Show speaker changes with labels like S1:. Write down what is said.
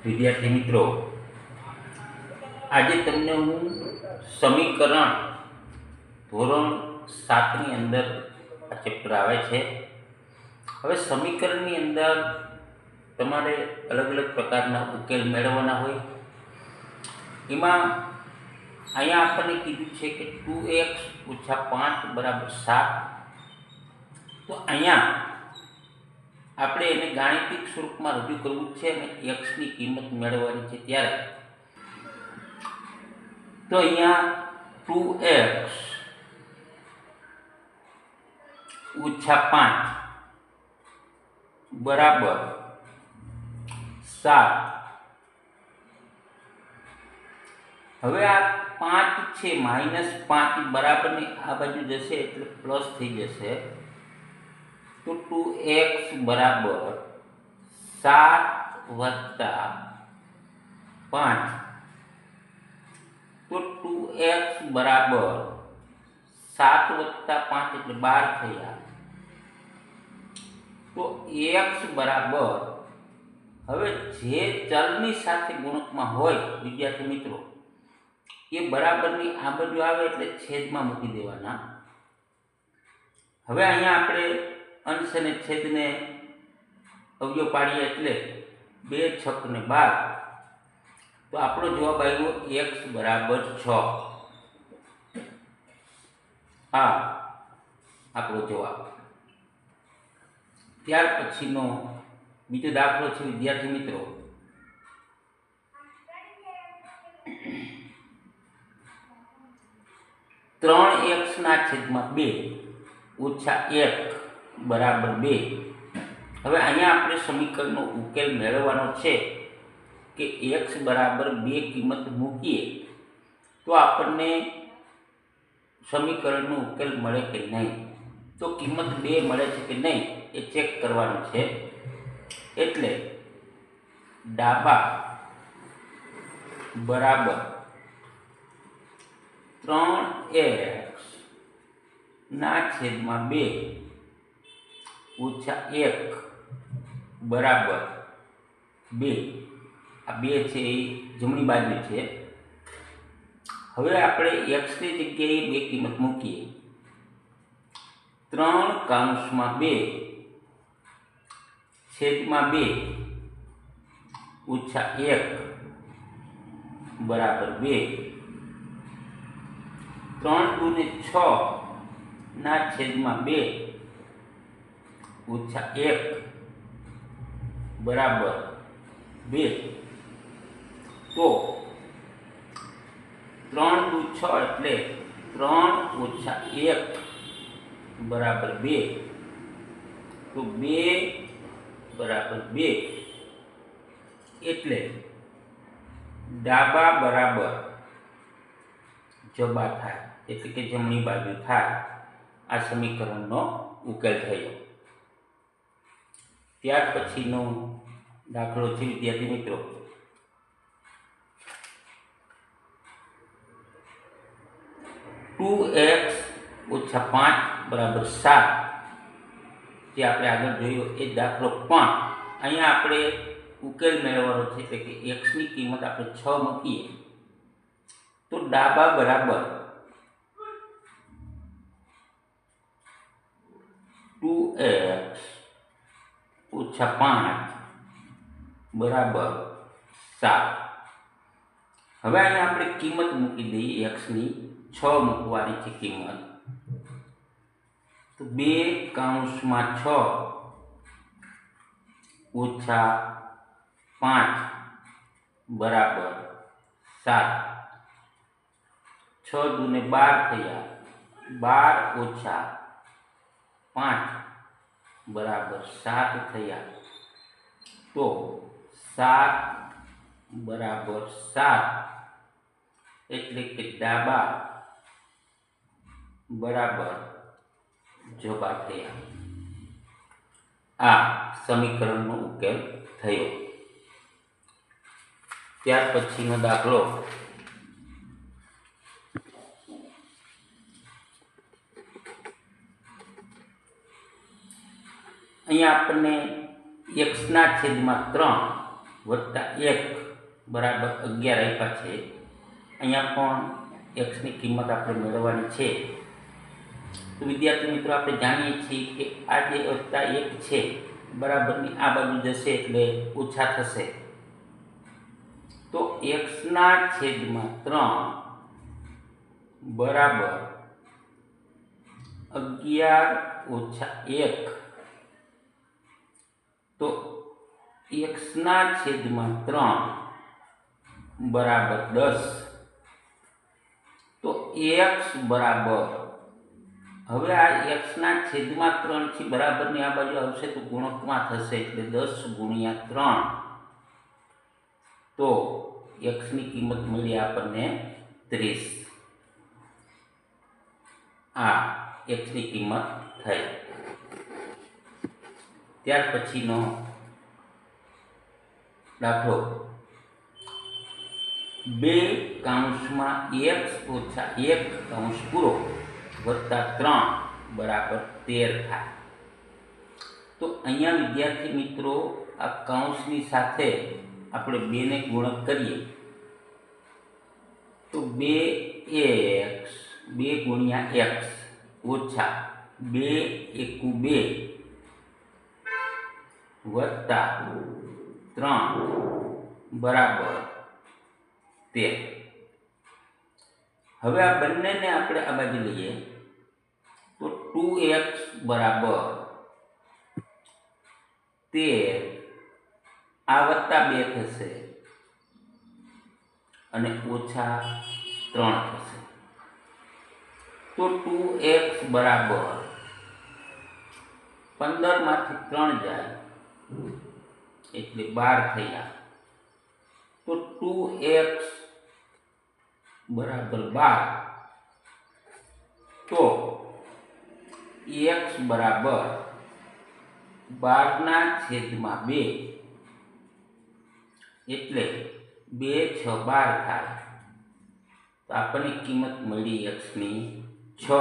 S1: વિદ્યાર્થી મિત્રો, આજે તમને હું સમીકરણ ધોરણ 7ની અંદર આ ચેપ્ટર આવે છે. હવે સમીકરણની અંદર તમારે અલગ અલગ પ્રકારના ઉકેલ મેળવવાના હોય. એમાં અહીંયા આપણને કીધું છે કે 2x - 5 = 7. તો અહીંયા આપણે એને ગાણિતિક સ્વરૂપમાં રજૂ કરવું છે અને એક્સની કિંમત મેળવવાની છે. ત્યારે તો અહીંયા 2x - 5 બરાબર 7. હવે આ 5 છે -5 બરાબરની આ બાજુ જશે એટલે પ્લસ થઈ જશે. તો 2x બરાબર 7 + 5. તો 2x બરાબર 7 + 5 એટલે 12 થયા. તો x બરાબર, હવે જે ચલની સાથે ગુણકમાં હોય વિદ્યાર્થી મિત્રો, એ બરાબરની આ બાજુ આવે એટલે છેદમાં મૂકી દેવાના. હવે અહીંયા આપણે અંશ અને છેદને અવયવ પાડીએ એટલે 2 × 6 = 12. તો આપણો જવાબ આવ્યો x બરાબર 6. આ આપણો જવાબ. ત્યાર પછીનો બીજો દાખલો છે વિદ્યાર્થી મિત્રો. -3x - 2 - 1 બરાબર 2. હવે અહીંયા આપણે સમીકરણનો ઉકેલ મેળવવાનો છે કે x બરાબર 2 કિંમત મૂકીએ તો આપણને સમીકરણનો ઉકેલ મળે કે નહીં. તો કિંમત 2 મળે છે કે નહીં એ ચેક કરવાનું છે. એટલે ડાબા બરાબર 3x - 2 - 1 બરાબર 2. આ 2 છે એ જમણી બાજુ છે. હવે આપણે x ની જગ્યાએ 2 કિંમત મૂકીએ. 3 / 2 - 1 બરાબર 2. 3 × 2 = 6 - 2 - 1 બરાબર 2. તો 3 × 2 = 6 એટલે 3 - 1 બરાબર 2. તો 2 બરાબર 2 એટલે ડાબા બરાબર જબા થાય, એટલે કે જમણી બાજુ થાય. આ સમીકરણનો ઉકેલ થયો. ત્યાર પછીનો દાખલો છે વિદ્યાર્થી મિત્રો. (2x - 5 = 7) જે આપણે આગળ જોયો એ દાખલો. પણ અહીંયા આપણે ઉકેલ મેળવવાનો છે, એટલે કે x ની કિંમત આપણે 6 મૂકીએ તો ડાબા બરાબર 2x - 5 બરાબર 7. હવે અહીંયા આપણે કિંમત મૂકી દઈએ. x ની 6 મૂકવાની છે કિંમત. તો 2 × 6 - 5 બરાબર 7. 6 × 2 = 12 થયા. 12 - 5 બરાબર 7 થયા. તો 7 બરાબર 7 એટલે કે ડાબા બરાબર જબા થયા. આ સમીકરણનો ઉકેલ થયો. ત્યાર પછીનો દાખલો. અહીંયા આપણને x/3 વત્તા 1 બરાબર 11 આપ્યા છે. અહીંયા પણ એક્સની કિંમત આપણે મેળવવાની છે. તો વિદ્યાર્થી મિત્રો, આપણે જાણીએ છીએ કે આ જે વત્તા 1 છે બરાબરની આ બાજુ જશે એટલે ઓછા થશે. તો એક્સના છેદમાં 3 બરાબર 11 ઓછા 1. તો એક્સના છેદમાં 3 બરાબર 10. તો એક્સ બરાબર, હવે આ એક્સના છેદમાં 3 થી બરાબરની આ બાજુ આવશે તો ગુણકમાં થશે એટલે 10 ગુણ્યા 3. તો એક્સની કિંમત મળી આપણને 30. આ એક્સની કિંમત થઈ. ત્યાર પછીનો દાખલો, 2 કૌંસમાં એક્સ ઓછા 1 કૌંસ પૂરો વત્તા 3 બરાબર 13 થાય. તો અહીંયા વિદ્યાર્થી મિત્રો, આ કૌંસની સાથે આપણે 2 ને ગુણક કરીએ તો 2x 2 ગુણ્યા x ઓછા 2 એકુ 2 વત્તા 3 બરાબર 13. હવે આ બંનેને આપણે આ બાજુ લઈએ તો 2x બરાબર 13, આ વત્તા 2 થશે અને ઓછા 3 થશે. તો 2x બરાબર 15 માંથી 3 જાય એટલે 12 થયા. તો 2x બરાબર 12. તો x બરાબર 12 ના છેદમાં 2 એટલે 2 6 12 થાય. તો આપણને કિંમત મળી x ની 6.